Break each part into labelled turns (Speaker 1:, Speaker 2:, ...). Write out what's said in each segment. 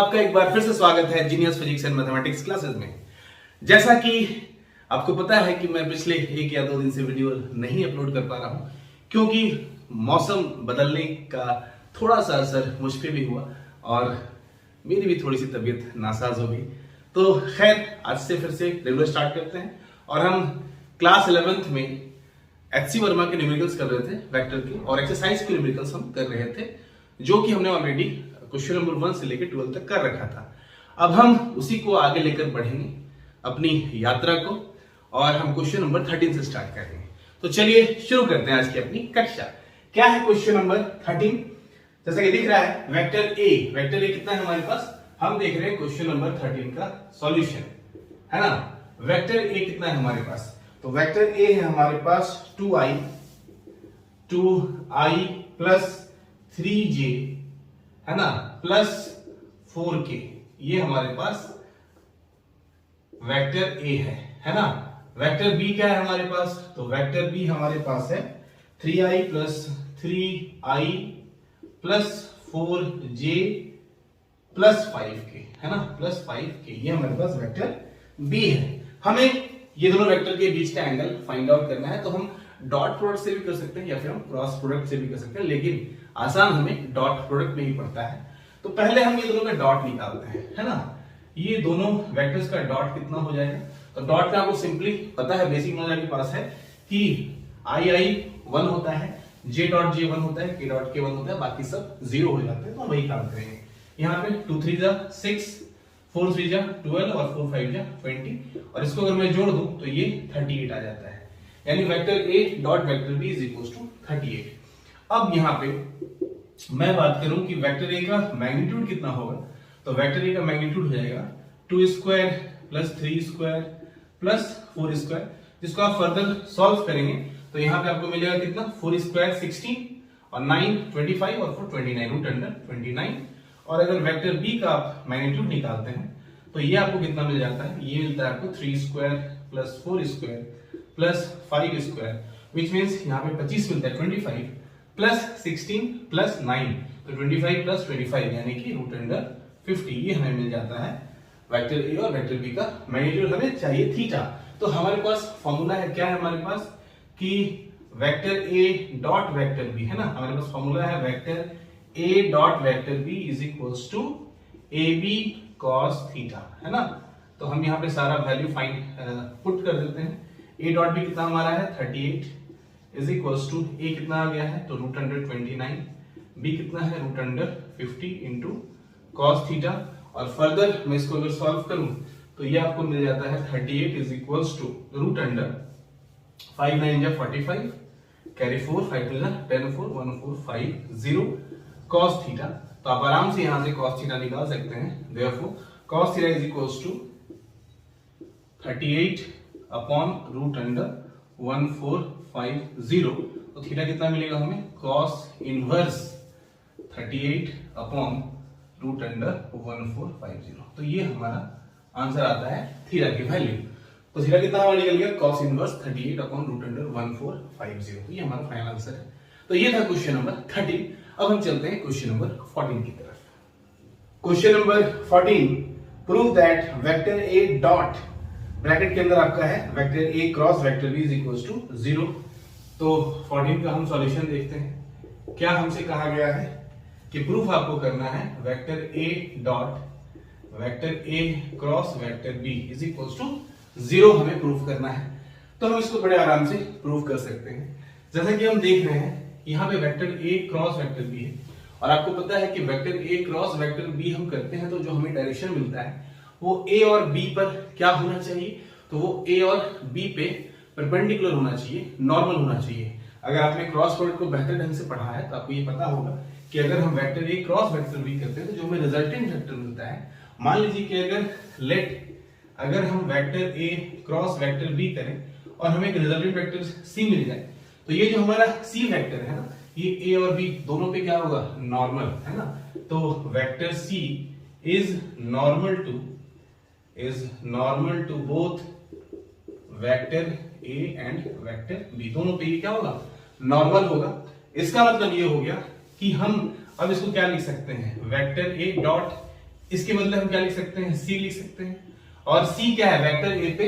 Speaker 1: आपका एक बार फिर से स्वागत है genius physics and mathematics classes में। जैसा कि आपको पता है कि मैं पिछले 1 या 2 दिन से वीडियो नहीं अपलोड कर पा रहा हूं क्योंकि मौसम बदलने का थोड़ा सा असर मुझ पे भी हुआ और मेरी भी थोड़ी सी तबीयत नासाज हो गई। तो खैर आज से फिर से रेगुलर स्टार्ट करते हैं और हम क्लास 11th में एचसी वर्मा के न्यूमेरिकल्स कर रहे थे वेक्टर के, और एक्सरसाइज के न्यूमेरिकल्स हम कर रहे थे जो कि हमने ऑलरेडी क्वेश्चन नंबर 1 से लेकर 12 तक कर रखा था। अब हम उसी को आगे लेकर बढ़ेंगे अपनी यात्रा को और हम क्वेश्चन नंबर 13 से स्टार्ट करेंगे। तो चलिए शुरू करते हैं आज की अपनी कक्षा। क्या है क्वेश्चन नंबर 13? जैसा कि दिख रहा है वेक्टर ए कितना है हमारे पास, हम देख रहे हैं क्वेश्चन नंबर 13 का सॉल्यूशन, है ना। वेक्टर ए कितना है हमारे पास, तो वेक्टर ए है हमारे पास 2i प्लस 3j, है ना, प्लस 4k, ये हमारे पास वेक्टर ए है ना। वेक्टर बी क्या है हमारे पास, तो वेक्टर बी हमारे पास है 3i plus 3i plus 4j plus 5k, है ना, प्लस 5k, ये हमारे पास वेक्टर बी है। हमें ये दोनों वेक्टर के बीच का एंगल फाइंड आउट करना है, तो हम डॉट प्रोडक्ट से भी कर सकते हैं या फिर हम क्रॉस प्रोडक्ट से भी कर सकते हैं, लेकिन आसान हमें डॉट प्रोडक्ट में ही पड़ता है। तो पहले हम ये दोनों का डॉट निकालते हैं, है ना। ये दोनों वेक्टर्स का डॉट कितना हो जाएगा, तो डॉट का आपको सिंपली पता है, बेसिक नॉलेज आपके पास है कि i 1 होता है, j डॉट j 1 होता है, k डॉट k 1 होता है, बाकी सब 0 हो जाते हैं। तो हम वही काम करेंगे। यहाँ पे 2 3 जा 6, 4 3 जा 12 और 4 5 जा 20, और इसको अगर मैं जोड़ दूं तो ये 38 आ जाता है। यानी vector a dot vector b is equal to 38। अब यहाँ पे मैं बात करूं कि वेक्टर a का मैग्नीट्यूड कितना होगा, तो वेक्टर a का मैग्नीट्यूड हो जाएगा 2 square plus 3 square plus 4 square, जिसको आप फर्दर सॉल्व करेंगे तो यहाँ पे आपको मिलेगा कितना, 4 स्क्वायर 16 और 9 25 और 4 29, रूट अंडर 29। और अगर वेक्टर b का आप मैग्नीट्यूड निकालते हैं तो ये आपको कितना मिल जाता है, ये मिलता है आपको 3 square plus 4 square plus 5 square, which means यहाँ पे 25 मिलता है, 25 प्लस 16 प्लस 9, तो 25 प्लस 25 यानी कि रूट अंडर 50, ये हमें मिल जाता है वेक्टर ए और वेक्टर बी का मैग्नीट्यूड। हमें चाहिए थीटा, तो हमारे पास फॉर्मूला है, क्या है हमारे पास कि vector A dot vector B, है ना। हमारे पास फॉर्मूला है vector A dot vector B is equals to A B cos theta, है ना। तो हम यहाँ पे सारा वैल्यू फाइंड पुट कर देते हैं। ए डॉट बी कितना हमारा है 38 इज इक्वल्स टू ए कितना आ गया है, तो रूट अंडर 29, बी कितना है root under 50 into cos theta. और फर्दर मैं इसको अगर सॉल्व करूं तो ये आपको मिल जाता है 38 is equals to root under 5 9 जा 45, कैरी 4 5 2 जा 10 4 1 4 5 0 cos थीटा। तो आप आराम से यहां से cos थीटा निकाल सकते हैं। Therefore cos theta is equals to 38 upon root under 1450। तो थीटा कितना मिलेगा हमें, cos inverse 38 upon root under 1450। तो ये हमारा आंसर आता है थीटा की वैल्यू। तो थीटा कितना हमारा निकल गया, cos inverse 38 upon root under 1450। तो ये हमारा फाइनल आंसर है। तो ये था क्वेश्चन नंबर 13। अब हम चलते हैं क्वेश्चन नंबर 14 की तरफ। Question number 14, prove that vector A dot, bracket के अंदर आपका है vector A cross vector B is equals to 0। तो 14 का हम सॉल्यूशन देखते हैं। क्या हमसे कहा गया है कि प्रूफ आपको करना है vector A dot vector A cross vector B is equals to 0 हमें प्रूफ करना है। तो हम इसको बड़े आराम से प्रूफ कर सकते हैं। जैसा कि हम देख रहे हैं यहाँ पे vector A cross vector B है, और आपको पता है कि vector A cross vector B हम करते हैं तो जो हमें डायरेक्शन मिलता है वो ए और बी पर क्या होना चाहिए, तो वो ए और बी पे परपेंडिकुलर होना चाहिए, नॉर्मल होना चाहिए। अगर आपने क्रॉस प्रोडक्ट को बेहतर ढंग से पढ़ा है तो आपको ये पता होगा कि अगर हम vector A cross vector B करते हैं तो जो हमें रिजल्टेंट वेक्टर मिलता है, मान लीजिए कि अगर हम vector A cross vector B करें और हमें एक रिजल्टेंट वेक्टर सी मिल जाए, तो ये जो हमारा सी वेक्टर है ना, ये ए और बी दोनों पे क्या होगा, नॉर्मल, है ना। तो vector C is normal to both vector A and vector B, दोनों पे ये क्या होगा, नॉर्मल होगा। इसका मतलब ये हो गया कि हम अब इसको क्या लिख सकते हैं, वेक्टर ए डॉट इसके बदले हम क्या लिख सकते हैं, सी लिख सकते हैं। और सी क्या है, वेक्टर ए पे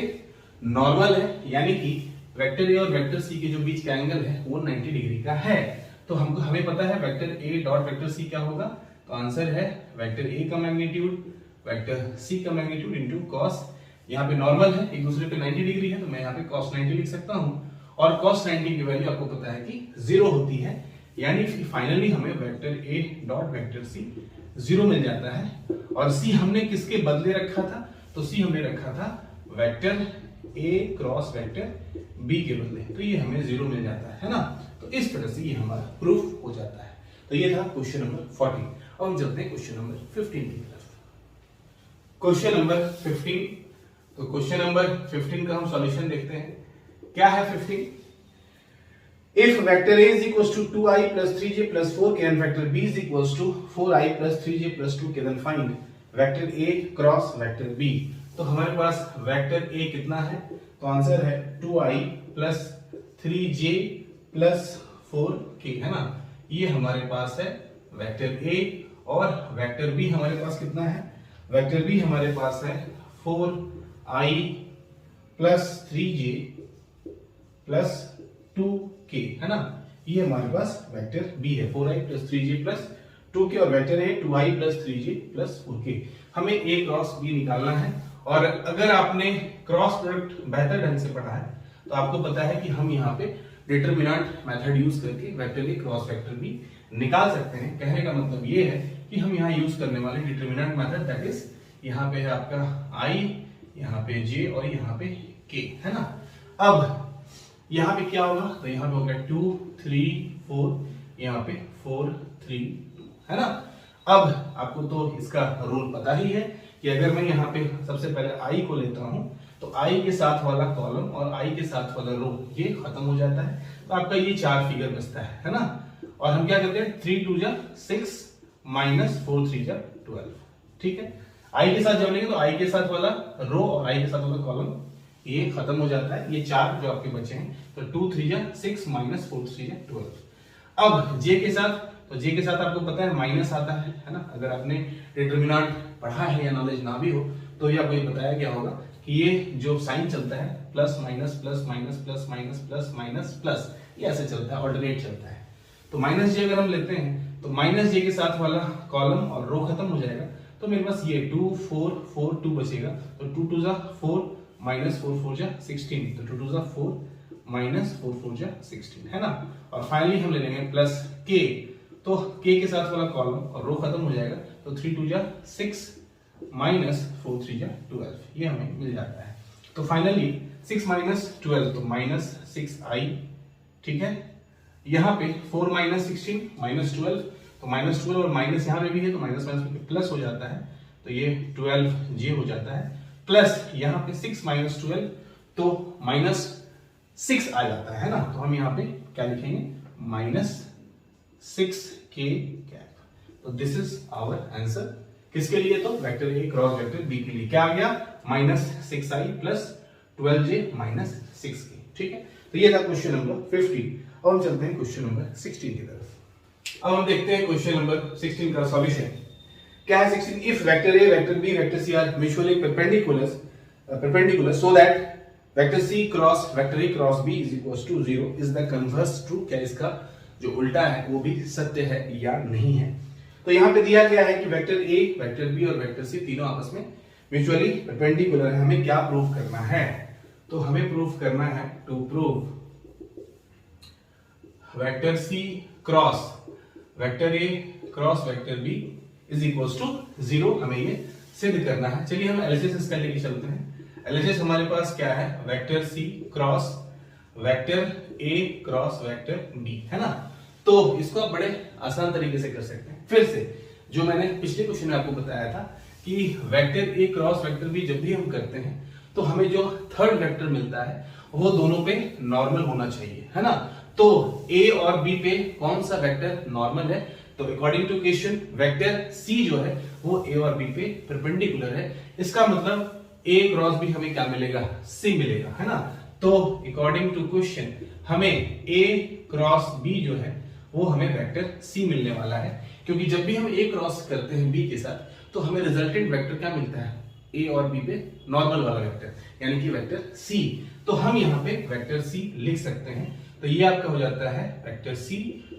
Speaker 1: नॉर्मल है, यानी कि वेक्टर ए और वेक्टर सी के जो बीच का एंगल है वो 90 डिग्री का है। तो हमको हमें पता है vector A dot vector C क्या होगा, तो आंसर है वेक्टर ए का मैग्नीट्यूड वेक्टर सी का मैग्नीट्यूड इनटू कॉस, यहाँ पे नॉर्मल है एक दूसरे पे 90 डिग्री है, तो मैं यहाँ पे cos 90 लिख सकता हूँ। और cos 90 की वैल्यू आपको पता है कि 0 होती है, यानी कि फाइनली हमें vector A dot vector C 0 मिल जाता है। और सी हमने किसके बदले रखा था, तो सी हमने रखा था vector A cross vector B के बदले, तो ये हमें 0 मिल जाता है ना। तो इस तरह से ये हमारा प्रूफ हो जाता है। तो ये था क्वेश्चन नंबर 40। अब हम चलते हैं क्वेश्चन नंबर 15 की तरफ। क्वेश्चन नंबर 15, तो क्वेश्चन नंबर 15 का हम सॉल्यूशन देखते हैं। क्या है 15? If vector A is equals to 2i plus 3j plus 4k and vector B is equals to 4i plus 3j plus 2k, then find vector A cross vector B। तो हमारे पास vector A कितना है, तो answer है 2i plus 3j plus 4k, है ना। ये हमारे पास है वेक्टर A। और वेक्टर B हमारे पास कितना है, वेक्टर B हमारे पास है 4i plus 3j plus 2k, है ना। ये हमारे पास वेक्टर B है 4i plus 3j plus 2k, और vector A 2i plus 3j plus 4k। हमें A क्रॉस B निकालना है। और अगर आपने क्रॉस प्रोडक्ट बेहतर ढंग से पढ़ा है तो आपको पता है कि हम यहाँ पे डिटरमिनेंट मेथड यूज करके vector A cross vector B निकाल सकते हैं। कहने का मतलब ये है कि हम यहाँ यूज करने वाले डिटरमिनेंट मेथड, दैट इज यहाँ पे है आपका I, यहाँ पे J और यहाँ पे K, है ना। अब यहाँ पे क्या होगा, तो यहाँ पे होगा 2 3 4, यहाँ पे 4 3 2, है ना। अब आपको तो इसका रूल पता ही है कि अगर मैं यहाँ पे सबसे पहले I को लेता हूँ तो I के साथ वाला कॉलम और I के साथ वाला रो ये खत्म हो जाता है, तो आपका ये 4 फिगर बचता है ना। और हम क्या करते हैं 3 2 जा 6 माइनस 4 3 जा 12, ठीक है। I के साथ जोड़ेंगे तो I के साथ वाला रो और I के साथ वाला कॉलम ये खत्म हो जाता है, ये 4 जो आपके बचे हैं, तो 2 3 जा 6 माइनस 4 3 जा 12। अब J के साथ, तो J के साथ आपको पता है माइनस आता है ना। अगर आपने डिटरमिनेंट पढ़ा है या नॉलेज ना भी हो तो ये आपको ये बताया गया होगा कि ये जो साइन चलता है plus minus plus minus plus minus plus minus plus, ये ऐसे चलता है, ऑल्टरनेट चलता है। तो माइनस J अगर हम लेते हैं तो माइनस J के साथ वाला कॉलम और रो खत्म हो जाएगा, तो मेरे पास ये 2 4 4 2 बचेगा, तो 2 2 जा 4 माइनस 4 4 जा 16, तो 2 2 जा 4 माइनस 4 4 जा 16, है ना। और फाइनली हम ले लेंगे प्लस k, तो k के साथ वाला कॉलम और रो खत्म हो जाएगा, तो 3 2 जा 6 माइनस 4 3 जा 12, ये हमें मिल जाता है। तो फाइनली 6 माइनस 12 तो माइनस 6i, ठीक है। यहाँ पे 4 माइनस 16 माइनस 12, तो माइनस 12 और माइनस यहाँ पे भी है तो माइनस माइनस प्लस हो जाता है, तो ये 12j हो जाता है। प्लस यहाँ पे 6 माइनस 12 तो माइनस 6 आ जाता है ना। तो हम यहाँ पे क्या लिखेंगे माइनस 6k कैप। तो दिस इज आवर आंसर। किसके लिए, तो vector A cross vector B के लिए क्या आ गया minus 6i plus 12j minus 6k, ठीक है। तो ये था क्वेश्चन नंबर 15। अब हम चलते हैं क्वेश्चन नंबर 16 की तरफ। अब हम देखते हैं क्वेश्चन नंबर 16 का सॉल्यूशन क्या है। 16, if vector A vector B vector C are mutually perpendicular so that vector C cross vector A cross B is equals to 0 is the converse true. क्या इसका जो उल्टा है वो भी सत्य है या नहीं है। तो यहाँ पे दिया गया है कि वेक्टर ए वेक्टर बी और वेक्टर सी तीनों आपस में म्यूचुअली परपेंडिकुलर है। हमें क्या प्रूव करना है, तो हमें प्रूव करना है to prove vector C cross vector A cross vector B is equals to 0। हमें ये सिद्ध करना है। चलिए हम एलएचएस इसका लेके चलते हैं। एलएचएस हमारे पास क्या है, vector C cross vector A cross vector B, है ना। तो इसको आप बड़े आसान तरीके से कर सकते हैं। फिर से जो मैंने पिछले क्वेश्चन में आपको बताया था कि vector A cross vector B जब भी हम करते हैं तो हमें जो थर्ड वेक्टर मिलता है वो दोनों पे नॉर्मल होना चाहिए, है ना। तो ए और बी पे कौन सा वेक्टर नॉर्मल है, तो according to question vector C जो है वो ए और बी पे परपेंडिकुलर है। इसका मतलब ए क्रॉस बी हमें क्या मिलेगा, सी मिलेगा, है ना। तो अकॉर्डिंग टू क्वेश्चन हमें ए क्रॉस बी जो है वो हमें वेक्टर सी मिलने वाला है, क्योंकि जब भी हम ए क्रॉस करते हैं बी के साथ तो हमें रिजल्टेंट वेक्टर क्या मिलता है, ए और बी पे नॉर्मल वाला वेक्टर, यानी कि वेक्टर सी। तो हम यहाँ पे वेक्टर सी लिख सकते हैं। तो ये आपका हो जाता है vector C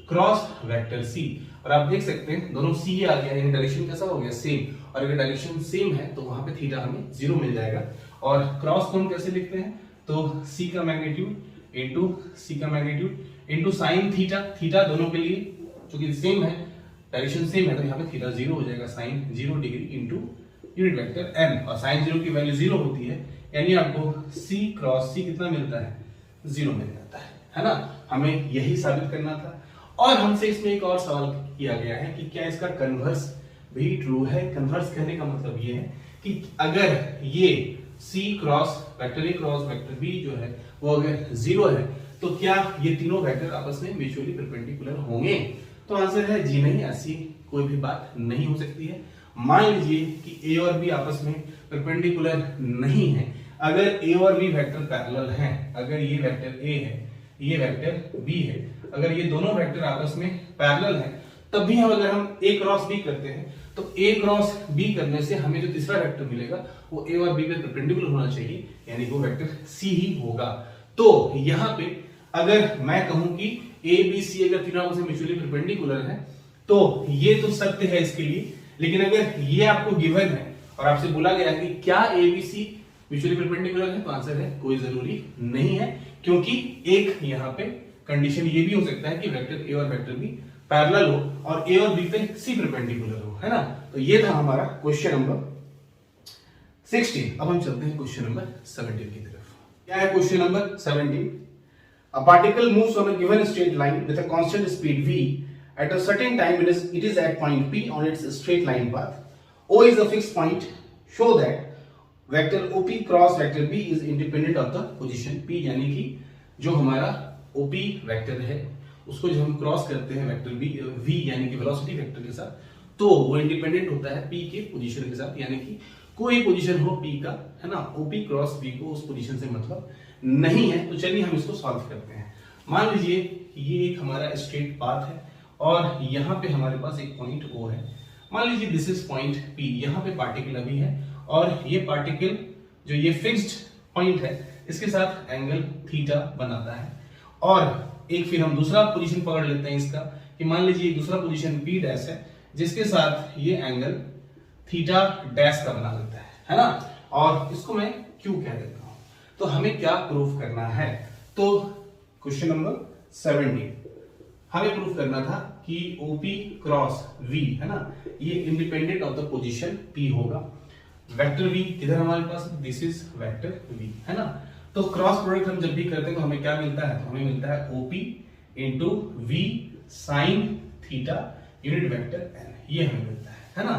Speaker 1: cross vector C. और आप देख सकते हैं दोनों सी आ गया, यानी डायरेक्शन कैसा हो गया, सेम। और अगर डायरेक्शन सेम है तो वहां पे थीटा हमें 0 मिल जाएगा। और क्रॉस को हम कैसे लिखते हैं, तो सी का मैग्नीट्यूड इंटू सी का magnitude into sine theta, theta दोनों के लिए चूंकि सेम है, डायरेक्शन सेम है, तो यहाँ पे थीटा 0 हो जाएगा, sine 0 degree into unit vector N. और साइन 0 की वैल्यू 0 होती है, यानी आपको सी क्रॉस सी कितना मिलता है, 0 मिल जाता है ना। हमें यही साबित करना था। और हमसे इसमें एक और सवाल किया गया है कि क्या इसका कन्वर्स भी ट्रू है। कन्वर्स कहने का मतलब ये है कि अगर ये C cross vector A cross vector B जो है वो अगर 0 है तो क्या ये तीनों वेक्टर आपस में म्यूचुअली परपेंडिकुलर होंगे। तो आंसर है जी नहीं, ऐसी कोई भी बात नहीं हो सकती है। मान लीजिए कि A और B आपस में परपेंडिकुलर नहीं है, अगर A और B वेक्टर पैरेलल हैं, अगर ये वेक्टर A है ये वेक्टर B है, अगर ये दोनों वेक्टर आपस में पैरेलल हैं, तब भी अगर हम A क्रॉस B करते हैं तो A क्रॉस B करने से हमें जो तीसरा वेक्टर मिलेगा वो A और B पे परपेंडिकुलर होना चाहिए, यानी वो वेक्टर C ही होगा। तो यहाँ पे अगर मैं कहूं कि A B C अगर तीनों आपस में म्यूचुअली परपेंडिकुलर है तो ये तो सत्य है इसके लिए। लेकिन अगर ये आपको गिवन है और आपसे बोला गया कि क्या A B C mutually perpendicular है, तो आंसर है कोई जरूरी नहीं है, क्योंकि एक यहाँ पे कंडीशन ये भी हो सकता है कि वेक्टर A और वेक्टर B पैरेलल हो और A और B पे C परपेंडिकुलर हो, है ना। तो ये था हमारा क्वेश्चन नंबर 16। अब हम चलते हैं क्वेश्चन नंबर 17 की तरफ। क्या है question number 17? A particle moves on a given straight line with a constant speed v at a certain time. It is at point P on its straight line path. O is a fixed point. Show that vector OP cross vector B is independent of the position P, यानी कि जो हमारा OP vector है उसको जब हम cross करते हैं वेक्टर V यानी कि वेलोसिटी वेक्टर के साथ, तो वो इंडिपेंडेंट होता है P के पोजीशन के साथ, यानी कि कोई पोजीशन हो P का, है ना, OP क्रॉस B को उस पोजीशन से मतलब नहीं है। तो चलिए हम इसको सॉल्व करते हैं। मान लीजिए ये एक हमारा स्ट्रेट पाथ है और यहाँ पे हमारे पास एक पॉइंट O है। मान लीजिए दिस इज पॉइंट P, यहाँ पे पार्टिकल अभी है और ये पार्टिकल जो ये फिक्स्ड पॉइंट है इसके साथ एंगल थीटा बनाता है। और एक फिर हम दूसरा पोजीशन पकड़ लेते हैं इसका कि मान लीजिए दूसरा पोजीशन P डैश है जिसके साथ ये एंगल थीटा डैश का बना लेता है ना, और इसको मैं Q कह देता हूं। तो हमें क्या प्रूफ करना है, तो क्वेश्चन नंबर 17 हमें प्रूफ करना था कि OP क्रॉस V है ना, ये independent of the position P होगा। वेक्टर V किधर हमारे पास, दिस इज वेक्टर V, है ना। तो क्रॉस प्रोडक्ट हम जब भी करते हैं तो हमें क्या मिलता है, तो हमें मिलता है OP into V sine theta unit vector n, ये हमें मिलता है ना।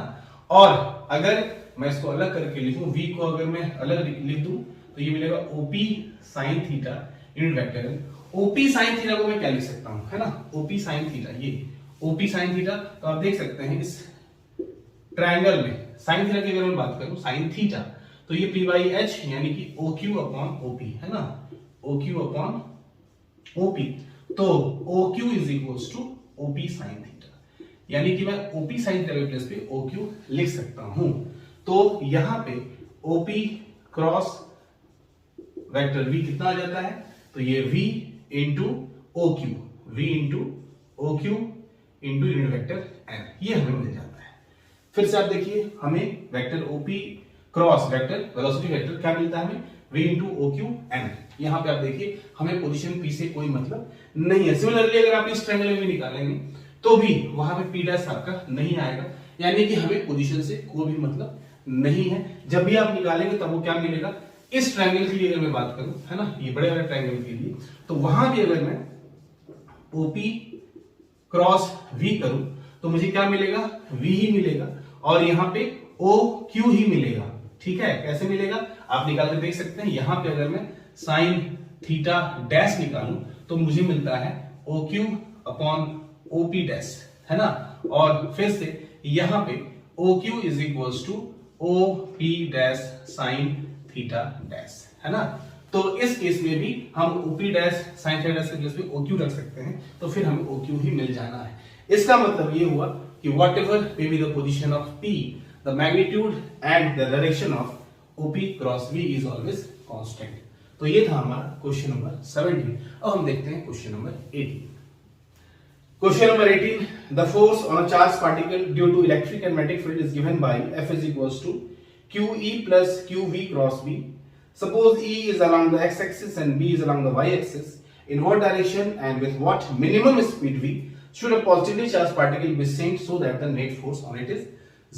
Speaker 1: और अगर मैं इसको अलग करके लिखूं, V को अगर मैं अलग लिख दूं तो ये मिलेगा OP sine theta unit vector n। OP sine theta को मैं क्या लिख सकता हूं, है ना, OP साइन थीटा, ये OP साइन थीटा। तो आप देख सकते हैं इस ट्रायंगल में साइन थीटा की अगर मैं बात करूं साइन थीटा, तो ये P बाई H यानी कि OQ अपॉन OP, है ना, OQ अपॉन OP। तो OQ is equals to OP sine theta, यानी कि मैं OP साइन थीटा के प्लेस पे OQ लिख सकता हूं। तो यहां पे OP क्रॉस वेक्टर V कितना आ जाता है, तो ये V into OQ, V into OQ into unit vector n, ये हमें मिल जाता है। फिर से आप देखिए हमें vector OP cross vector velocity vector क्या मिलता है, हमें V इंटू OQ n। यहाँ पे आप देखिए हमें पोजीशन P से कोई मतलब नहीं है। सिमिलरली अगर आप इस ट्रायंगल में भी निकालेंगे तो भी वहां पे P डैश आपका नहीं आएगा, यानी कि हमें पोजीशन से कोई भी मतलब नहीं है। जब भी आप निकालेंगे तब वो क्या मिलेगा, इस ट्रायंगल के लिए अगर मैं बात करूं, है ना, ये बड़े वाले ट्रायंगल के लिए, तो वहां भी अगर मैं OP क्रॉस V करूं तो मुझे क्या मिलेगा, V ही मिलेगा और यहाँ पे OQ ही मिलेगा। ठीक है, कैसे मिलेगा आप निकाल के देख सकते हैं। यहां पे अगर मैं साइन थीटा डैश निकालूं तो मुझे मिलता है OQ अपॉन OP डैश, है ना, और फिर से यहां पे OQ is equals to OP dash sine theta dash, है ना। तो इस केस में भी हम OP dash sine theta dash के प्लेस पे OQ रख सकते हैं, तो फिर हमें OQ ही मिल जाना है। इसका मतलब ये हुआ कि whatever may be the position of P, the magnitude and the direction of OP cross V is always constant. तो ये था हमारा क्वेश्चन नंबर 17। अब हम देखते हैं question number 18। Question number 18, the force on a charge particle due to electric and magnetic field is given by F is equals to QE plus QV cross B. Suppose E is along the x-axis and B is along the y-axis. In what direction and with what minimum speed V should a positively charged particle be sent so that the net force on it is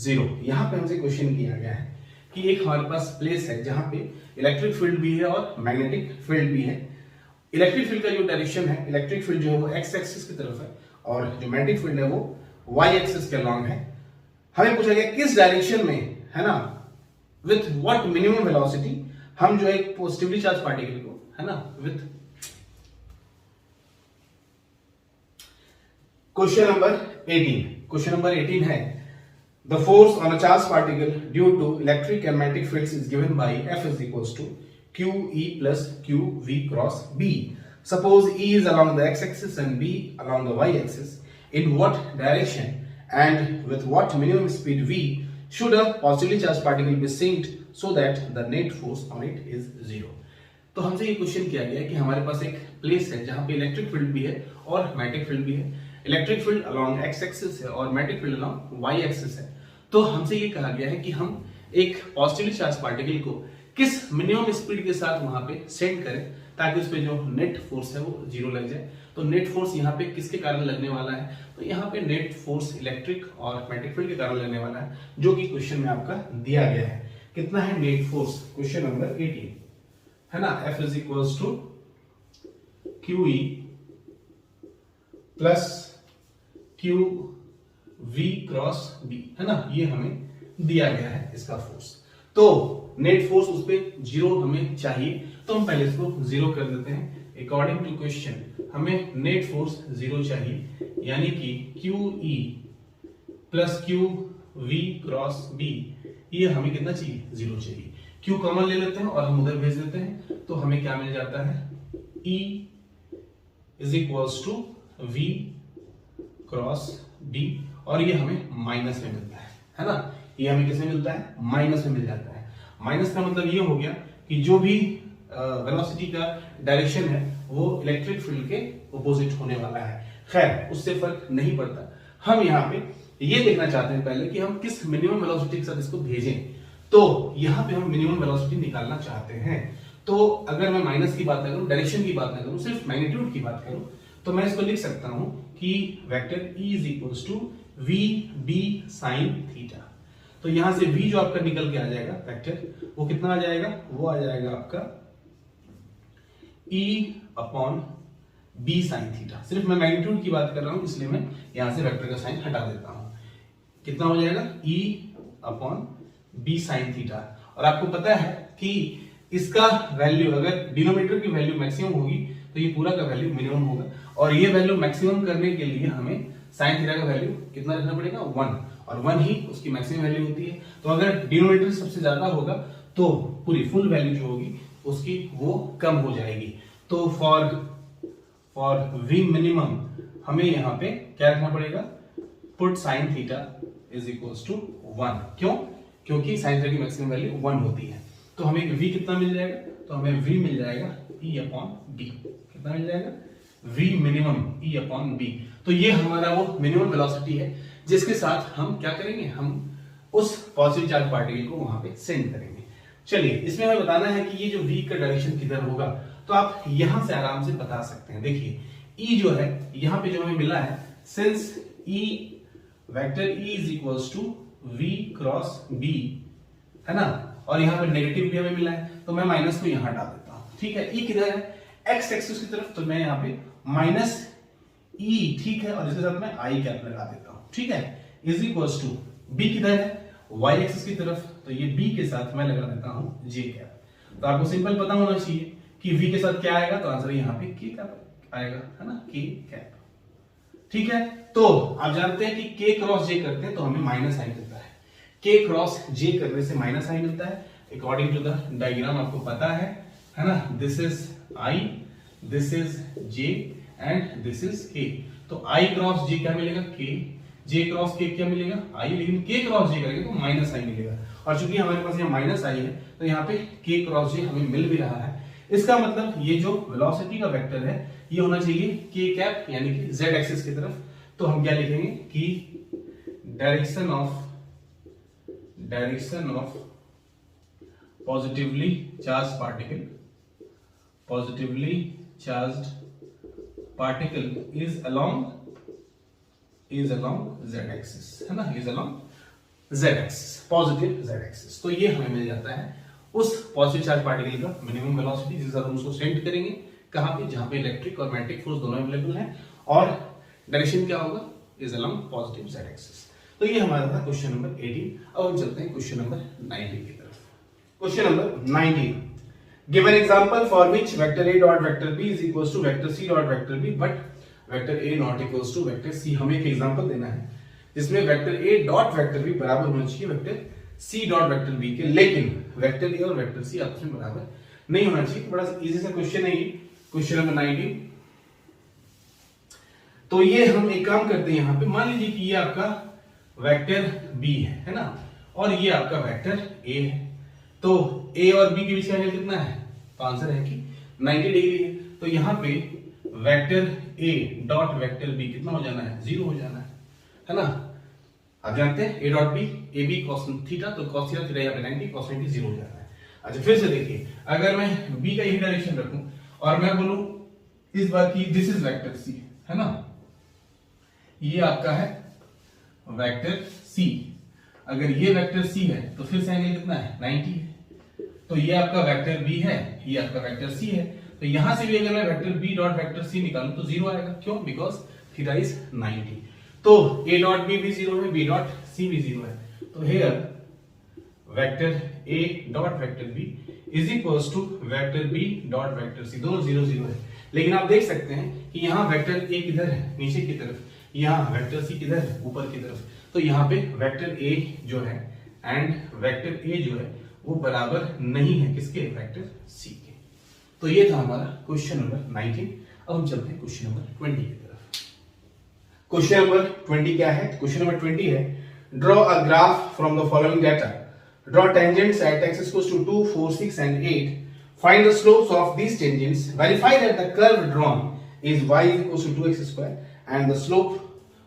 Speaker 1: zero? यहाँ पे हमसे question किया गया है कि एक हमारे पास place है जहां पे इलेक्ट्रिक फील्ड भी है और मैग्नेटिक फील्ड भी है। इलेक्ट्रिक फील्ड का जो डायरेक्शन है, इलेक्ट्रिक फील्ड जो है वो एक्स एक्सिस की तरफ है और जो मैग्नेटिक फील्ड है वो वाई एक्सिस के अलॉन्ग है। हमें पूछा गया किस डायरेक्शन में, है ना, विथ व्हाट मिनिमम वेलोसिटी हम जो है पॉजिटिवली चार्ज पार्टिकल को, है ना, विथ क्वेश्चन नंबर 18 है the force on a charge particle due to electric and magnetic fields is given by F is equals to QE plus QV cross B. Suppose E is along the x-axis and B along the y-axis. In what direction and with what minimum speed V should a positively charged particle be sent so that the net force on it is zero? तो हमसे ये question किया गया है कि हमारे पास एक place है जहां पे इलेक्ट्रिक फील्ड भी है और मैग्नेटिक फील्ड भी है। Electric field along X axis है और magnetic field along Y axis है। तो हमसे ये कहा गया है कि हम एक पॉजिटिवली चार्ज पार्टिकल को किस मिनिमम स्पीड के साथ वहां पे सेंड करें ताकि उस पे जो नेट फोर्स है वो जीरो लग जाए। तो नेट फोर्स यहाँ पे किसके कारण लगने वाला है? तो यहाँ पे नेट फोर्स इलेक्ट्रिक और मैग्नेटिक फील्ड के कारण लगने वाला है, जो कि क्वेश्चन में आपका दिया गया है। कितना है नेट फोर्स? क्वेश्चन नंबर 18 है ना, F is equals to QE plus QV cross B, है ना, ये हमें दिया गया है इसका फोर्स। तो नेट फोर्स उस पे जीरो हमें चाहिए, तो हम पहले इसको जीरो कर देते हैं। अकॉर्डिंग टू क्वेश्चन हमें नेट फोर्स जीरो चाहिए, यानी कि QE plus QV cross B, ये हमें कितना चाहिए? जीरो चाहिए। Q कॉमन ले लेते हैं और हम उधर भेज देते हैं, तो हमें क्या मिल जाता है? E is equals to V cross B, और ये हमें माइनस में मिलता है ना, ये हमें किसमें मिलता है? माइनस में मिल जाता है। माइनस का मतलब ये हो गया कि जो भी वेलोसिटी का डायरेक्शन है वो इलेक्ट्रिक फील्ड के ऑपोजिट होने वाला है। खैर, उससे फर्क नहीं पड़ता। हम यहाँ पे ये देखना चाहते हैं पहले कि हम किस मिनिमम वेलोसिटी के साथ इसको भेजें। तो यहाँ पे हम मिनिमम वेलोसिटी निकालना चाहते हैं। तो अगर मैं माइनस की बात ना करूं, डायरेक्शन की बात ना करूं, सिर्फ मैग्नीट्यूड की बात करूं, तो मैं इसको लिख सकता हूं कि vector E is equals to VB sine theta. तो यहां से V जो आपका निकल के आ जाएगा वेक्टर, वो कितना आ जाएगा? वो आ जाएगा आपका E upon B sine theta. सिर्फ मैं मैग्नीट्यूड की बात कर रहा हूं, इसलिए मैं यहां से वेक्टर का साइन हटा देता हूं। कितना हो जाएगा? E upon B sine theta. और आपको पता है कि इसका वैल्यू, अगर डिनोमिनेटर की वैल्यू मैक्सिमम होगी तो ये पूरा का वैल्यू मिनिमम होगा, और ये वैल्यू मैक्सिमम करने के लिए हमें साइन थीटा का वैल्यू कितना रखना पड़ेगा? 1, और 1 ही उसकी मैक्सिमम वैल्यू होती है। तो अगर डिनोमिनेटर सबसे ज्यादा होगा तो पूरी फुल वैल्यू जो होगी उसकी वो कम हो जाएगी। तो फॉर V मिनिमम हमें यहाँ पे क्या रखना पड़ेगा? Put sine theta is equals to 1। क्यों? क्योंकि साइन थीटा की मैक्सिमम वैल्यू 1 होती है। तो हमें V कितना मिल जाएगा? तो हमें V मिल जाएगा E अपॉन B। कितना मिल जाएगा? V minimum E upon B। तो ये हमारा वो मिनिमम वेलोसिटी है जिसके साथ हम क्या करेंगे? हम उस पॉजिटिव चार्ज पार्टिकल को वहां पे सेंड करेंगे। चलिए, इसमें हमें बताना है कि ये जो V का डायरेक्शन किधर होगा, तो आप यहां से आराम से बता सकते हैं। देखिए, E जो है यहां पे जो हमें मिला है, since E vector E is equals to V cross B, है ना, और यहाँ पे नेगेटिव भी हमें मिला है, तो मैं माइनस को यहाँ डाल देता हूं। ठीक है, E किधर है? एक्स एक्सिस की तरफ, तो मैं यहाँ पे माइनस E, ठीक है, और इसके साथ मैं I कैप लगा देता हूं। ठीक है, इज इक्वल्स टू B किधर है? Y एक्सिस की तरफ, तो ये B के साथ मैं लगा देता हूं J कैप। तो आपको सिंपल पता होना चाहिए कि V के साथ क्या आएगा, तो आंसर यहाँ पे K कैप आएगा, है ना, K कैप। ठीक है, तो आप जानते हैं कि K क्रॉस J करते हैं तो हमें माइनस आई मिलता है। K क्रॉस J करने से माइनस आई मिलता है। अकॉर्डिंग टू द डायग्राम आपको पता है ना, this is I, this is J and this is K। तो I क्रॉस J क्या मिलेगा? K। जे क्रॉस के क्या मिलेगा आई, लेकिन के क्रॉस जे करेंगे तो माइनस आई मिलेगा, और चूंकि हमारे पास यहाँ माइनस आई है तो यहाँ पे के क्रॉस जे हमें मिल भी रहा है। इसका मतलब ये जो वेलोसिटी का वेक्टर है ये होना चाहिए के कैप यानी कि जेड एक्सिस की तरफ। तो हम क्या लिखेंगे कि direction of positively charge particle is along z axis, है ना, is along z axis, positive z axis. तो ये हमें मिल जाता है उस पॉजिटिव चार्ज पार्टिकल का मिनिमम वेलोसिटी, जिसके साथ हम उसको सेंड करेंगे कहां पे, जहां पे इलेक्ट्रिक और मैग्नेटिक फोर्स दोनों अवेलेबल हैं, और डायरेक्शन क्या होगा, is along positive z axis. तो ये हमारा था क्वेश्चन नंबर 18। अब हम चलते हैं क्वेश्चन नंबर 19 की तरफ। Question number 19, give an example for which vector a dot vector b is equals to vector c dot vector b but vector a not equals to vector c। हमें एक example देना है जिसमें vector a dot vector b बराबर होना चाहिए vector c dot vector b के, लेकिन वेक्टर a और वेक्टर c आपस में बराबर नहीं होना चाहिए। बड़ा इजी सा क्वेश्चन है ये, क्वेश्चन नंबर 19। तो ये हम एक काम करते हैं, यहाँ पे मान लीजिए कि ये आपका वेक्टर b है ना, और ये आपका वेक्टर a है। तो a और b के बीच का एंगल कितना है, तो आंसर है कि 90 डिग्री है। तो यहाँ पे vector a dot vector b कितना हो जाना है, 0 हो जाना है ना। आप जानते हैं a dot b, a b cos theta, तो cos थीटा फिर यहाँ पे 90, cos 90 0 हो जाना है। अच्छा फिर से देखिए, अगर मैं b का यही डायरेक्शन रखूं और मैं बोलूं इस बार की दिस इज वेक्टर c, है ना, ये आपका है वेक्टर c। अगर ये वेक्टर c है तो फिर से एंगल कितना है, 90 है। तो ये आपका वेक्टर b है, ये आपका वेक्टर c है। तो यहां से भी अगर मैं vector b dot vector c निकालूं तो 0 आएगा, क्यों, बिकॉज थीटा इज 90। तो a डॉट b भी 0 है, b डॉट c भी 0 है। तो here vector a dot vector b is equals to vector b dot vector c, दोनों 0 0 है। लेकिन आप देख सकते हैं कि यहाँ वेक्टर a किधर है, नीचे की तरफ, यहाँ वेक्टर c किधर है, ऊपर की तरफ। तो यहाँ पे वेक्टर a जो है एंड वेक्टर a जो है वो बराबर नहीं है किसके, वेक्टर c के। तो ये था हमारा क्वेश्चन नंबर 19। अब हम चलते हैं क्वेश्चन नंबर 20 की तरफ। क्वेश्चन नंबर 20 क्या है, क्वेश्चन नंबर 20 है, draw a graph from the following data, draw tangents at x equals to 2, 4, 6 and 8, find the slopes of these tangents, verify that the curve drawn is y is equals to 2x square and the slope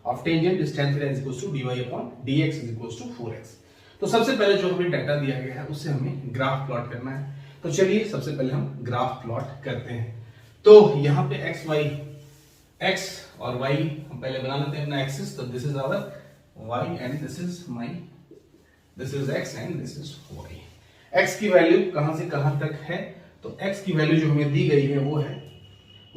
Speaker 1: of tangent is tan theta is equals to dy upon dx is equals to 4x। तो सबसे पहले जो हमें data दिया गया है उससे हमें ग्राफ प्लॉट करना है। तो चलिए सबसे पहले हम ग्राफ प्लॉट करते हैं। तो यहाँ पे x और y हम पहले बना लेते हैं अपना एक्सिस। तो this is our y and this is x and this is y। x की वैल्यू कहां से कहां तक है, तो x की वैल्यू जो हमें दी गई है वो है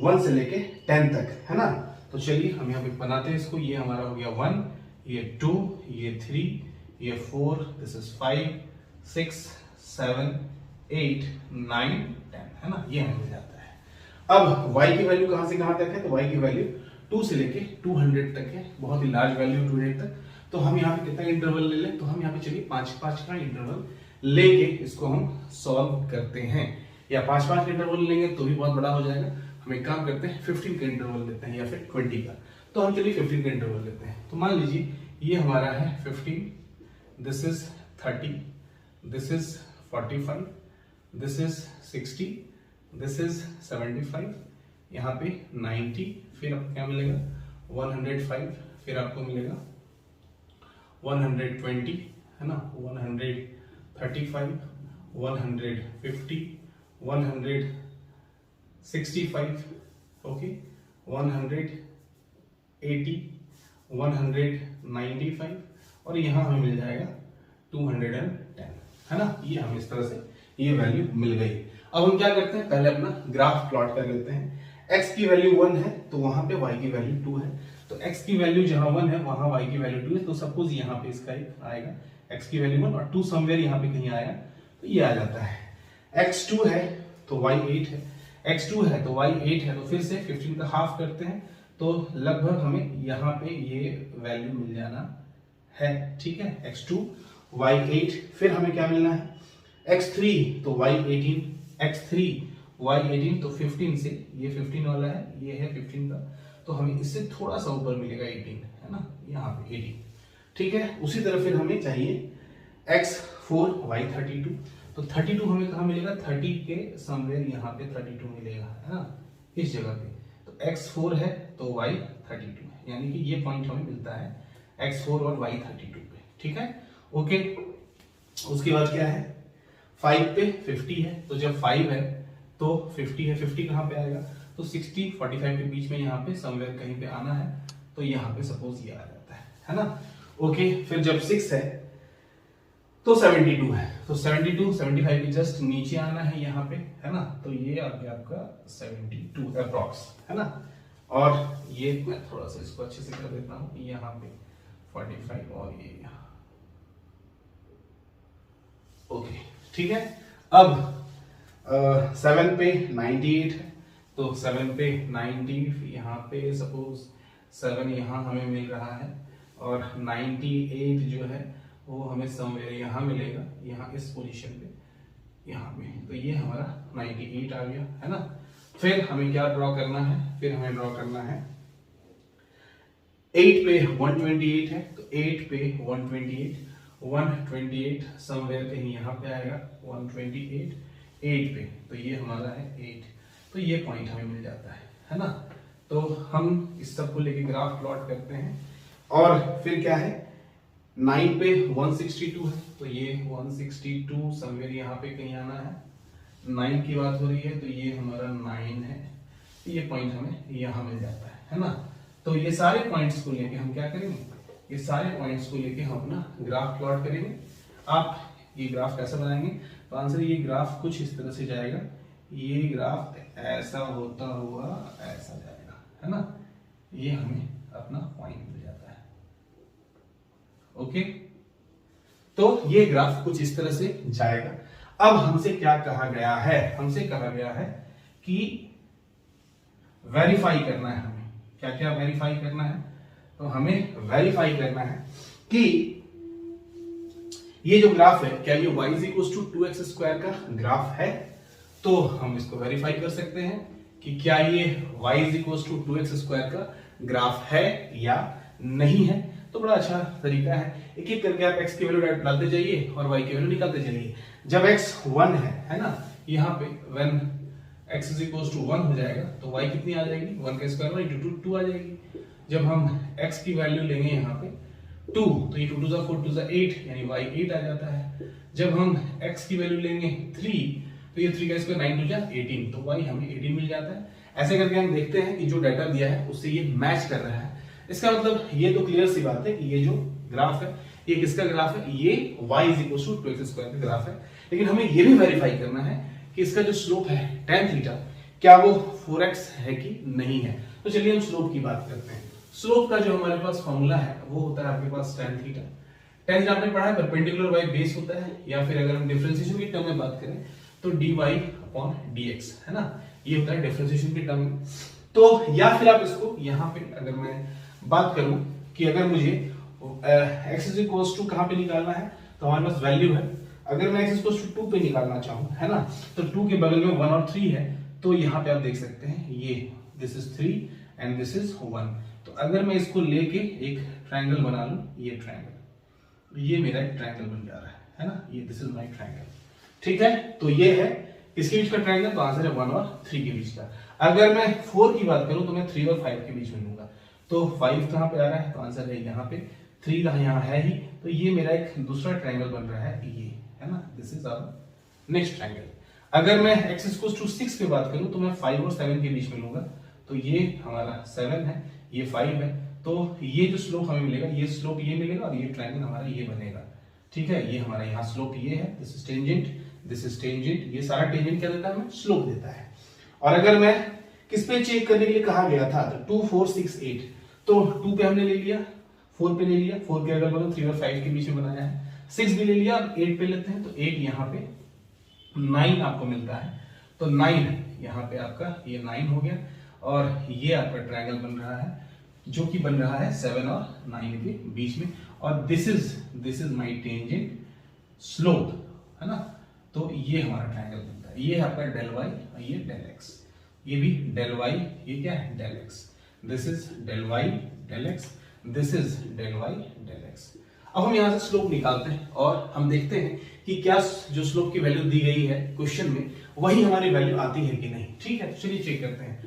Speaker 1: 1 से लेके 10 तक, है ना। तो चलिए हम यहाँ पे बनाते हैं इसको। ये हमारा हो गया 1, ये 2, ये 3, ये 4, दिस इज 5, 6, 7, 8, 9, 10, है ना, ये हमें मिल जाता है। अब y की वैल्यू कहां से कहां तक है, तो y की वैल्यू 2 से लेके 200 तक है, बहुत ही लार्ज वैल्यू 200 तक। तो हम यहाँ पे कितना इंटरवल ले लें, तो हम यहाँ पे चलिए 5-5 का इंटरवल लेके इसको हम सॉल्व करते हैं, या 5-5 का इंटरवल लेंगे तो भी बहुत बड़ा हो जाएगा। हम एक काम करते हैं 15 का इंटरवल लेते हैं या फिर 20 का। तो हम चलिए 15 का इंटरवल लेते हैं। तो मान लीजिए ये हमारा है 15, this is 30, this is 45, this is 60, this is 75, यहाँ पे 90, फिर आपको क्या मिलेगा 105, फिर आपको मिलेगा 120, है ना, 135, 150, 165, ओके, 180, 195 और यहाँ हमें मिल जाएगा 210, है ना। ये हमें इस तरह से ये वैल्यू मिल गई। अब हम क्या करते हैं, पहले अपना ग्राफ प्लॉट कर लेते हैं। x की वैल्यू 1 है तो वहां पे y की वैल्यू 2 है। तो x की वैल्यू जहां 1 है वहां y की वैल्यू 2 है। तो सपोज यहाँ पे इसका एक आएगा x की वैल्यू 1 और 2 समवेयर यहाँ पे कहीं आया तो ये आ जाता है। x2 है तो y 8 है, x2 है तो y 8 है, तो फिर से 15 का हाफ करते हैं तो लगभग हमें यहाँ पे ये वैल्यू मिल जाना है, ठीक है, x2 y 8। फिर हमें क्या मिलना है x3 तो y 18, x3 y 18 तो 15 से ये 15 वाला है, ये है 15 का, तो हमें इससे थोड़ा सा ऊपर मिलेगा 18, है ना, यहाँ पे 18, ठीक है। उसी तरह फिर हमें चाहिए x4 y32, तो 32 हमें कहाँ मिलेगा, 30 के समवेयर यहाँ पे 32 मिलेगा, है ना, इस जगह पे। तो x4 है तो y32 है, यानी कि ये पॉइंट हमें मिलता है x4 और y32 पे, ठीक है, ओके। उसके बाद क्या है, 5 पे 50 है, तो जब 5 है तो 50 है, 50 कहाँ पे आएगा, तो 60 45 के बीच में यहाँ पे समवेयर कहीं पे आना है, तो यहाँ पे सपोज ये आ जाता है ना, ओके। फिर जब 6 है तो 72 है, तो 72 75 के जस्ट नीचे आना है यहाँ पे, है ना, तो ये आ गया आपका 72 अप्रॉक्स, है ना। और ये मैं थोड़ा सा इसको अच्छे से कर देता हूँ, यहाँ पे 45 और ये यहाँ, ओके, ठीक है। अब 7 पे 98 है, तो 7 पे 90, यहाँ पे सपोज 7 यहाँ हमें मिल रहा है, और 98 जो है वो हमें समवेयर यहाँ मिलेगा, यहाँ इस पोजीशन पे, यहाँ पे, तो ये हमारा 98 आ गया, है ना। फिर हमें क्या ड्रॉ करना है, फिर हमें ड्रॉ करना है 8 पे 128 है, तो 8 पे 128 समवेयर कहीं यहाँ पे आएगा, 128 8 पे, तो ये हमारा है 8, तो ये पॉइंट हमें मिल जाता है ना। तो हम इस सब को लेके ग्राफ प्लॉट करते हैं, और फिर क्या है, 9 पे 162 है, तो ये 162 समवेयर यहाँ पे कहीं आना है, 9 की बात हो रही है, तो ये हमारा 9 है, ये पॉइंट हमें यहाँ मिल जाता है ना। तो ये सारे पॉइंट्स को लेके हम क्या करेंगे, ये सारे पॉइंट्स को लेके हम अपना ग्राफ प्लॉट करेंगे। आप ये ग्राफ कैसे बनाएंगे, तो आंसर ये ग्राफ कुछ इस तरह से जाएगा, ये ग्राफ ऐसा होता हुआ ऐसा जाएगा, है ना, ये हमें अपना पॉइंट मिल जाता है, ओके। तो ये ग्राफ कुछ इस तरह से जाएगा। अब हमसे क्या कहा गया है, हमसे कहा गया है कि वेरीफाई करना है, हमें क्या क्या वेरीफाई करना है, तो हमें वेरीफाई करना है कि ये जो ग्राफ है, क्या ये y equals to 2x square का ग्राफ है, तो हम इसको वेरीफाई कर सकते हैं कि क्या ये y equals to 2x square का ग्राफ है या नहीं है। तो बड़ा अच्छा तरीका है, एक एक करके आप x की वैल्यू डालते जाइए और y की वैल्यू निकालते जाइए। जब x 1 है ना, यहाँ पे when x is equals to 1 हो जाएगा, तो y कितनी आ जाएगी, 1 का स्क्वायर 1 इंटू 2 आ जाएगी। जब हम x की वैल्यू लेंगे यहाँ पे 2, तो ये 2 2 4 2 8, यानी y 8 आ जाता है। जब हम x की वैल्यू लेंगे 3, तो ये 3 का स्क्वायर 9 2 18, तो y हमें 18 मिल जाता है। ऐसे करके हम देखते हैं कि जो डाटा दिया है उससे ये मैच कर रहा है। इसका मतलब ये तो क्लियर सी बात है कि ये जो ग्राफ है ये किसका ग्राफ है, ये y is equal to 2x square का ग्राफ है। लेकिन हमें ये भी वेरीफाई करना है कि इसका जो स्लोप है tan थीटा, क्या वो 4x है कि नहीं है। तो चलिए हम स्लोप की बात करते हैं। स्लोप का जो हमारे पास फॉर्मूला है वो होता है आपके पास tan थीटा। tan थीटा आपने पढ़ा है, परपेंडिकुलर y बेस होता है, या फिर अगर हम डिफरेंशिएशन की टर्म में बात करें तो dy अपॉन dx, है ना, ये होता है डिफरेंशिएशन की टर्म। तो या फिर आप इसको यहाँ पे अगर मैं बात करूं कि अगर मुझे x इज इक्वल्स टू कहां पे निकालना है, तो हमारे पास वैल्यू है, अगर मैं x इक्वल्स टू 2 पे निकालना चाहूं, है ना, तो 2 के बगल में 1 और 3 है, तो यहाँ पे आप देख सकते हैं ये this is 3 and this is 1। तो अगर मैं इसको लेके एक ट्रायंगल बना लूं, ये ट्रायंगल, ये मेरा एक ट्रायंगल बन जा रहा है ना, ये दिस इज माय ट्रायंगल, ठीक है। तो ये है किसके बीच का ट्रायंगल, तो आंसर है 1 और 3 के बीच का। अगर मैं 4 की बात करूं तो मैं 3 और 5 के बीच में लूंगा, तो 5 कहां पे आ रहा है, तो आंसर है यहाँ पे, 3 कहां यहाँ है ही, तो ये मेरा एक दूसरा ट्रायंगल बन रहा है, ये है ना, this is our next triangle. अगर मैं x इक्वल्स टू 6 पे बात करूं तो मैं 5 और 7 के बीच में लूंगा, तो ये हमारा 7 है, ये 5 है, तो ये जो स्लोप हमें मिलेगा, ये स्लोप ये मिलेगा और ये ट्रायंगल हमारा ये बनेगा, ठीक है। ये हमारा यहाँ स्लोप ये है, this is tangent, this is tangent, ये सारा टेंजेंट क्या देता है हमें, स्लोप देता है। और अगर मैं किस पे चेक करने के लिए कहा गया था, तो 2 4 6 8, तो 2 पे हमने ले लिया, 4 पे ले लिया, 4 के अगल बगल 3 और 5 के बीच में बनाया है, 6 भी ले लिया, अब 8 पे लेते हैं, तो 8 यहाँ पे 9 आपको मिलता है, तो 9 यहाँ पे आपका ये 9 हो गया, और ये आपका ट्रायंगल बन रहा है जो कि बन रहा है 7 और 9 के बीच में, और this is my tangent slope, है ना। तो ये हमारा ट्रायंगल बनता है, ये है आपका डेल y और ये डेल x, ये भी डेल y, ये क्या है del x। This is del Y del X, this is del Y del X. अब हम यहां से स्लोप निकालते हैं और हम देखते हैं कि क्या जो स्लोप की वैल्यू दी गई है क्वेश्चन में वही हमारी वैल्यू आती है कि नहीं। ठीक है, चलिए चेक करते हैं।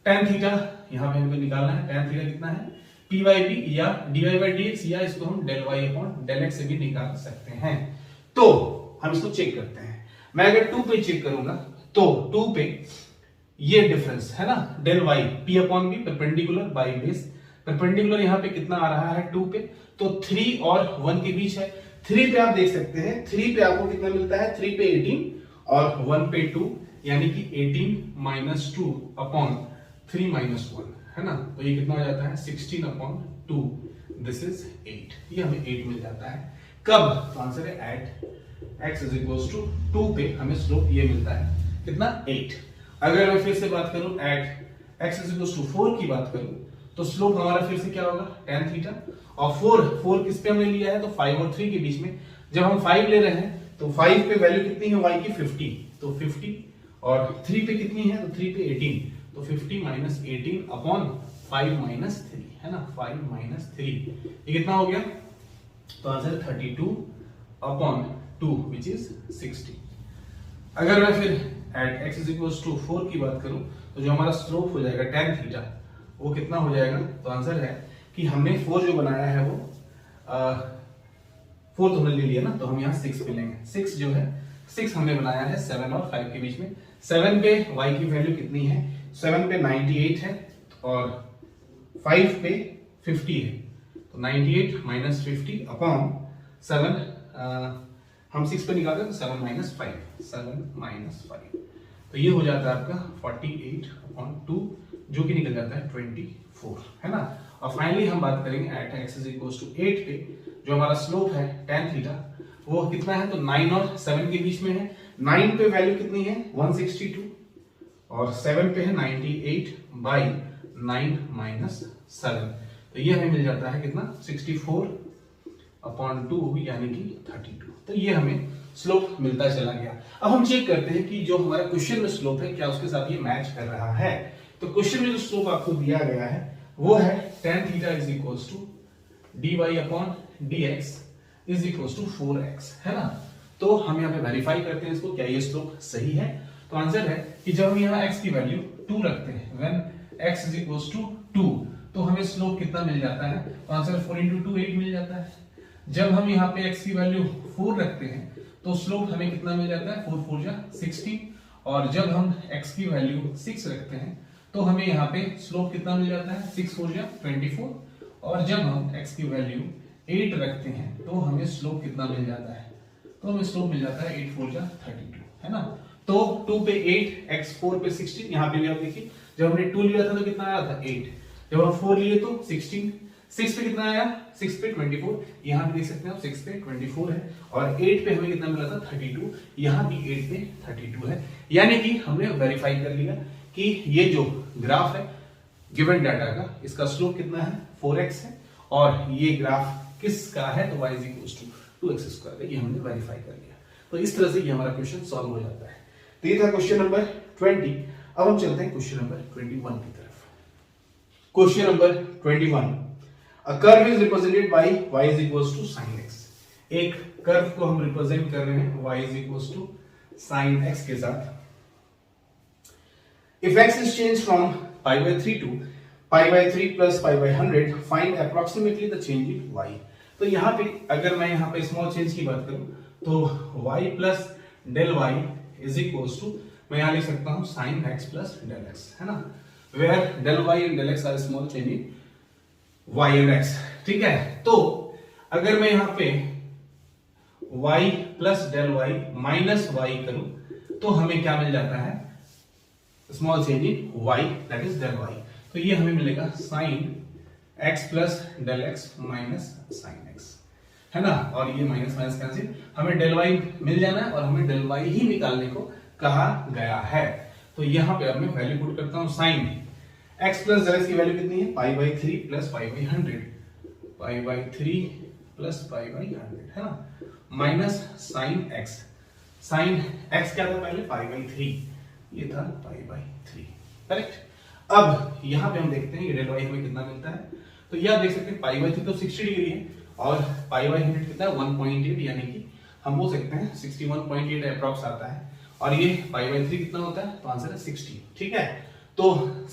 Speaker 1: tan थीटा यहां पे हमको निकालना है। tan थीटा कितना है, पी बाई बी या D Y by D X, या इसको हम del Y upon del X से भी निकाल सकते हैं। तो हम इसको चेक करते हैं। मैं अगर 2 पे चेक करूंगा तो 2 पे ये डिफरेंस है ना, del Y P upon B perpendicular by base, perpendicular यहाँ पे कितना आ रहा है 2 पे, तो 3 और 1 के बीच है। 3 पे आप देख सकते हैं, 3 पे आपको कितना मिलता है, 3 पे 18 और 1 पे 2, यानी कि 18 माइनस 2 अपॉन 3 माइनस 1 है ना, तो ये कितना हो जाता है 16 अपॉन 2, दिस इज 8। ये हमें 8 मिल जाता है। कब, तो आंसर है at x is equals to 2 पे हमें स्लोप ये मिलता है कितना 8। अगर मैं फिर से बात करूं at x is equals to 4 की बात करूं तो स्लोप हमारा फिर से क्या होगा tan थीटा, और 4 किस पे हमने लिया है, तो 5 और 3 के बीच में। जब हम 5 ले रहे हैं तो 5 पे वैल्यू कितनी है y की 50, तो 50, और 3 पे कितनी है, तो 3 पे 18, तो 50 माइनस 18 अपॉन 5 माइनस 3 है ना, 5 माइनस 3, ये कितना हो गया, तो आंसर 32 अपॉन 2 विच इज 60। अगर मैं फिर at x is equals to 4 की बात करूं तो जो हमारा स्लोप हो जाएगा tan थीटा वो कितना हो जाएगा, तो आंसर है कि हमने 4 जो बनाया है वो 4 तो हमने ले लिया ना, तो हम यहाँ 6 पे लेंगे। 6 जो है 6 हमने बनाया है 7 और 5 के बीच में। 7 पे y की वैल्यू कितनी है, 7 पे 98 है और 5 पे 50 है, तो 98 माइनस 50 अपॉन 7, हम 6 पे निकालते हैं तो 7 माइनस 5, 7 माइनस 5, तो ये हो जाता है आपका 48 अपॉन 2, जो कि निकल जाता है 24 है ना। और फाइनली हम बात करेंगे at x is equals to 8 पे जो हमारा स्लोप है tan थीटा वो कितना है, तो 9 और 7 के बीच में है। 9 पे वैल्यू कितनी है 162 और 7 पे है 98 बाई 9 माइनस 7, तो ये हमें मिल जाता है कितना 64 अपॉन 2 यानी कि 32, तो ये हमें स्लोप मिलता चला गया। अब हम चेक करते हैं कि जो हमारा क्वेश्चन में स्लोप है क्या उसके साथ ये मैच कर रहा है। तो क्वेश्चन में जो स्लोप आपको दिया गया है वो है tan theta is equals to dy upon dx is equals to 4x है ना। तो हम यहाँ पे वेरीफाई करते हैं इसको, क्या ये स्लोप सही है। तो आंसर है कि जब हम यहाँ x की वैल्यू 2 रखते हैं, when x is equals to 2, तो हमें स्लोप कितना मिल जाता है, तो आंसर 4 into 2 8 मिल जाता है। जब हम यहाँ पे x की वैल्यू 4 रखते हैं तो स्लोप हमें कितना मिल जाता है, 4 4 जा 16, और जब हम x की वैल्यू 6 रखते हैं तो हमें यहाँ पे स्लोप कितना मिल जाता है, 6 4 जा 24, और जब हम x की वैल्यू 8 रखते हैं तो हमें स्लोप कितना मिल जाता है, तो हमें स्लोप मिल जाता है 8 4 जा 32 है ना। तो 2 पे 8, x 4 पे 16, यहाँ पे भी आप देखिए जब हमने 2 लिया था तो कितना आया था 8, जब हम 4 लिए तो 16, 6 पे कितना आया, 6 पे 24, यहाँ पे देख सकते हैं आप 6 पे 24 है, और 8 पे हमें कितना मिला था 32, यहाँ भी 8 पे 32 है। यानी कि हमने वेरीफाई कर लिया कि ये जो ग्राफ है गिवन डाटा का इसका स्लोप कितना है 4x है, और ये ग्राफ किसका है, तो y = 2x², ये हमने वेरीफाई कर लिया। तो इस तरह से ये हमारा क्वेश्चन सॉल्व हो जाता है। तो ये था क्वेश्चन नंबर 20। अब हम चलते हैं क्वेश्चन नंबर 21 की तरफ। Question number 21, a curve is represented by y = sin x। एक कर्व को हम रिप्रेजेंट कर रहे हैं y = sin x के साथ। If x is changed from pi/3 to pi/3 plus pi/100, find approximately the change in y। तो यहाँ पे अगर मैं यहाँ पे स्मॉल चेंज की बात करूं तो y plus del y is equals to, मैं यहाँ लिख सकता हूँ sin x plus del x है ना, where del y and del x are small change in y and x। ठीक है, तो अगर मैं यहाँ पे y plus del y minus y करूं तो हमें क्या मिल जाता है, small change in y that is del y। तो ये हमें मिलेगा sin x plus del x minus sin x है ना, और ये माइनस माइनस कैंसिल, हमें del y मिल जाना है और हमें del y ही निकालने को कहा गया है। तो यहाँ पे अब मैं वैल्यू पुट करता हूँ, sin x plus del x की वैल्यू कितनी है, pi/3 plus pi/100, pi/3 plus pi/100 है ना, minus sin x, sin x क्या था पहले pi/3, ये था pi/3 करेक्ट। अब यहाँ पे हम देखते हैं डेल वाई हमें कितना मिलता है। तो ये आप देख सकते हैं पाई बाई 3 तो 60 डिग्री है और पाई बाई 100 कितना है 1.8, यानी कि हम बोल सकते हैं 61.8 अप्रॉक्स आता है। और ये पाई बाई 3 कितना होता है, तो आंसर है 60। ठीक है, तो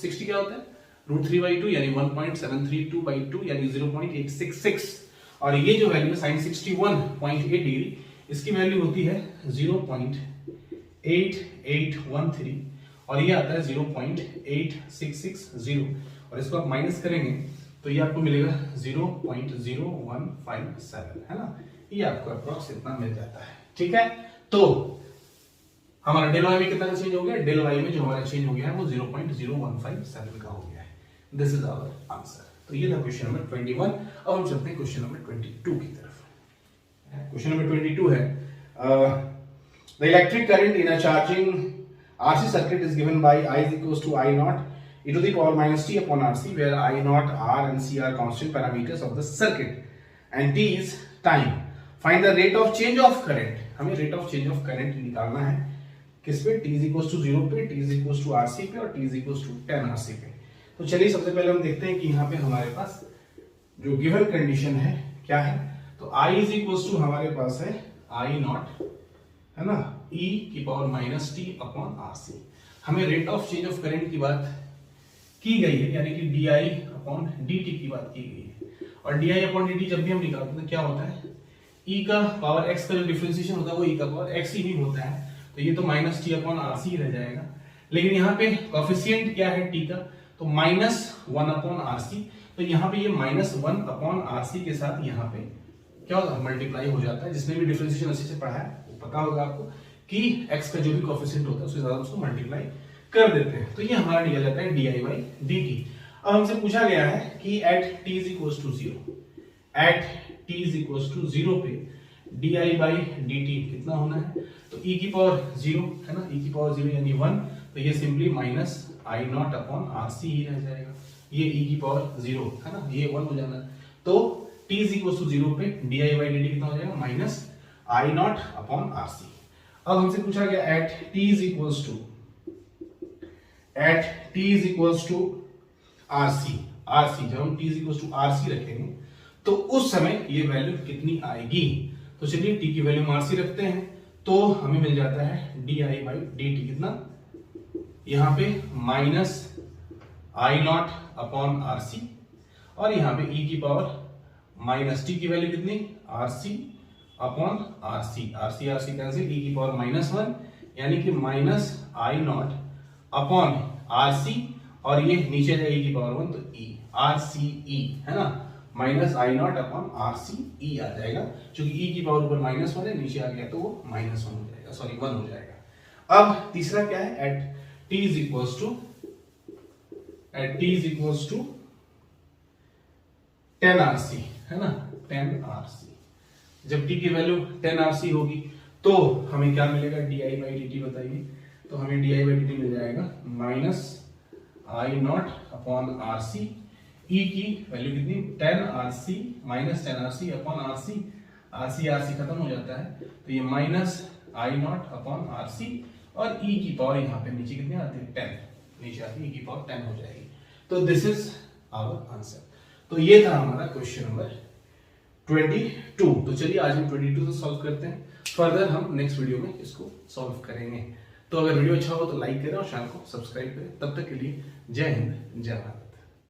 Speaker 1: 60 क्या होता है √3/2 यानी 1.732/2 यानी 0.866। और ये जो वैल्यू है sin 61.8 डिग्री, इसकी वैल्यू होती है 0.8813 और ये आता है 0.8660 और इसको आप माइनस करेंगे तो ये आपको मिलेगा 0.0157, है ना। ये आपको अप्रॉक्स इतना मिल जाता है। ठीक है, तो हमारा डेल वाई में कितना चेंज हो गया, डेल वाई में जो हमारा चेंज हो गया है वो 0.0157 का हो गया है। This is our answer. तो ये था क्वेश्चन नंबर 21। अब हम चलते हैं क्वेश्चन नंबर 22 की तरफ। क्वेश्चन नंबर 22 है the electric current in a charging RC circuit is given by I is equals to I naught e to the power minus t upon RC, where I naught, R and C are constant parameters of the circuit and t is time. Find the rate of change of current. हमें rate of change of current निकालना है किस पे, t is equals to 0 पे, t is equals to RC पे और t is equals to 10 RC पे। तो चलिए सबसे पहले हम देखते हैं कि यहाँ पे हमारे पास जो गिवन कंडीशन है क्या है। तो I is equals to हमारे पास है I naught, है ना, e की power minus T upon RC। हमें rate of change of current की बात की गई है, यानी कि di अपॉन dt की बात की गई है। और di अपॉन dt जब भी हम निकालते हैं तो क्या होता है, e का पावर x का जो डिफरेंशिएशन होता है वो e का पावर x ही होता है। तो ये तो माइनस टी अपॉन RC ही रह जाएगा। लेकिन यहाँ पे कोफिशिएंट क्या है t का, तो -1 अपॉन RC। तो यहाँ पे ये -1 अपॉन RC के साथ यहाँ पे क्या होता है, मल्टीप्लाई हो जाता है। जिसने भी डिफरेंशिएशन अच्छे से पढ़ा है वो पता होगा आपको कि x का जो भी कोफिशिएंट होता है उसके साथ उसको मल्टीप्लाई कर देते हैं। तो ये हमारा निकल जाता है di/dt। अब हमसे पूछा गया है कि at t = 0 पे di/dt कितना होना है, तो e की पावर 0 है ना, e की पावर 0 यानी 1, तो ये simply -I naught upon RC ही रह जाएगा। ये e की पावर 0 है ना, ये 1 हो जाना। तो t = 0 पे di/dt कितना हो जाएगा, -I naught अपॉन RC। अब हमसे पूछा गया at t = RC। जब हम t = RC रखेंगे तो उस समय ये वैल्यू कितनी आएगी। तो चलिए t की वैल्यू RC रखते हैं तो हमें मिल जाता है di/dt कितना, यहाँ पे -I naught अपॉन RC और यहाँ पे e की पावर -t की वैल्यू कितनी, RC upon RC cancel, e की पावर -1 यानी कि -I naught अपॉन RC और ये नीचे जाएगा e की पावर 1 तो e RCE है ना, -I naught अपॉन RCE आ जाएगा। क्योंकि e की पावर ऊपर -1 है, नीचे आ गया तो वो -1 हो जाएगा, सॉरी 1 हो जाएगा। अब तीसरा क्या है, at t = 10 RC है ना, 10 RC। जब t की वैल्यू 10 RC होगी तो हमें क्या मिलेगा, di/dt बताइए। तो हमें di/dt मिल जाएगा -I naught upon RC, e की वैल्यू कितनी 10 RC -10 RC अपॉन RC खत्म हो जाता है तो ये -I naught अपॉन RC और e की पावर यहाँ पे नीचे कितनी आती है, 10 नीचे आती है, e की पावर 10 हो जाएगी। तो दिस इज आवर आंसर। तो ये था हमारा क्वेश्चन नंबर 22। तो चलिए आज हम 22 से सॉल्व करते हैं, फर्दर हम नेक्स्ट वीडियो में इसको सॉल्व करेंगे। तो अगर वीडियो अच्छा हो तो लाइक करें और चैनल को सब्सक्राइब करें। तब तक के लिए जय हिंद, जय भारत।